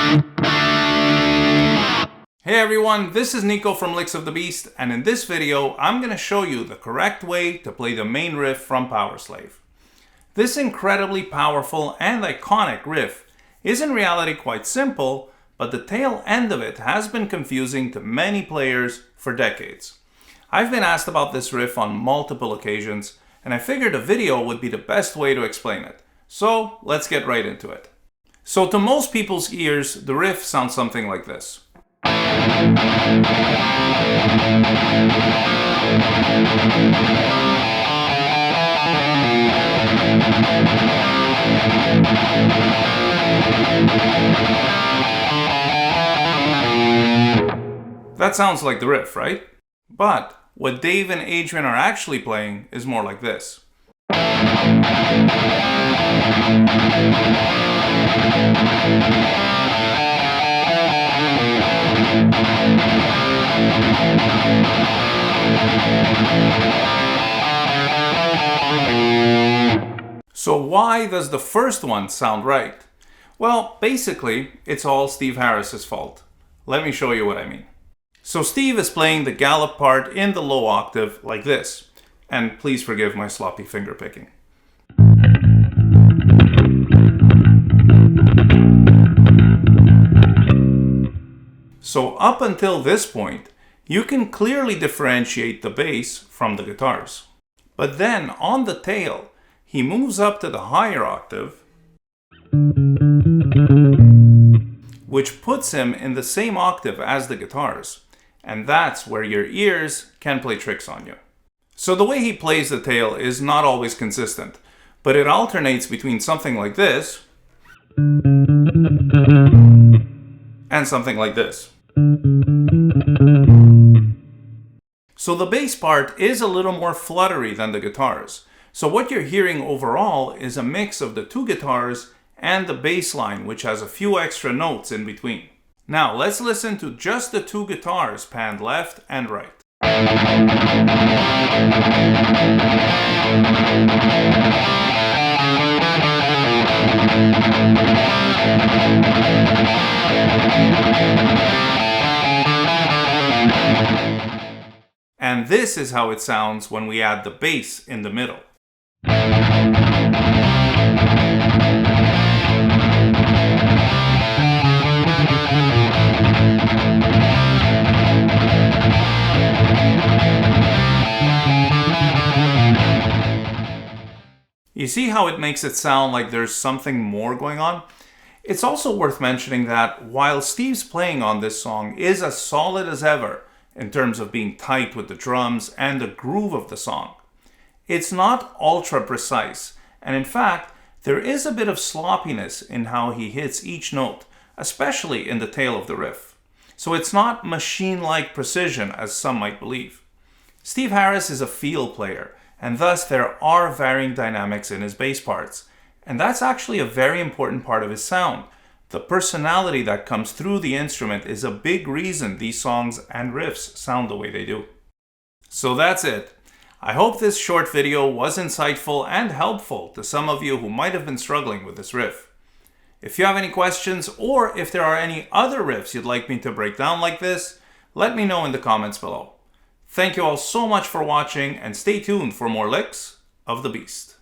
Hey everyone, this is Nico from Licks of the Beast, and in this video I'm going to show you the correct way to play the main riff from Powerslave. This incredibly powerful and iconic riff is in reality quite simple, but the tail end of it has been confusing to many players for decades. I've been asked about this riff on multiple occasions, and I figured a video would be the best way to explain it. So let's get right into it. So to most people's ears, the riff sounds something like this. That sounds like the riff, right? But what Dave and Adrian are actually playing is more like this. So why does the first one sound right? Well, basically, it's all Steve Harris's fault. Let me show you what I mean. So Steve is playing the gallop part in the low octave like this. And please forgive my sloppy finger picking. So up until this point, you can clearly differentiate the bass from the guitars. But then on the tail, he moves up to the higher octave, which puts him in the same octave as the guitars. And that's where your ears can play tricks on you. So the way he plays the tail is not always consistent, but it alternates between something like this and something like this. So the bass part is a little more fluttery than the guitars. So what you're hearing overall is a mix of the two guitars and the bass line, which has a few extra notes in between. Now let's listen to just the two guitars panned left and right. And this is how it sounds when we add the bass in the middle. You see how it makes it sound like there's something more going on? It's also worth mentioning that while Steve's playing on this song is as solid as ever in terms of being tight with the drums and the groove of the song, it's not ultra precise, and in fact, there is a bit of sloppiness in how he hits each note, especially in the tail of the riff. So it's not machine-like precision as some might believe. Steve Harris is a feel player, and thus there are varying dynamics in his bass parts. And that's actually a very important part of his sound. The personality that comes through the instrument is a big reason these songs and riffs sound the way they do. So that's it. I hope this short video was insightful and helpful to some of you who might have been struggling with this riff. If you have any questions, or if there are any other riffs you'd like me to break down like this, let me know in the comments below. Thank you all so much for watching, and stay tuned for more Licks of the Beast.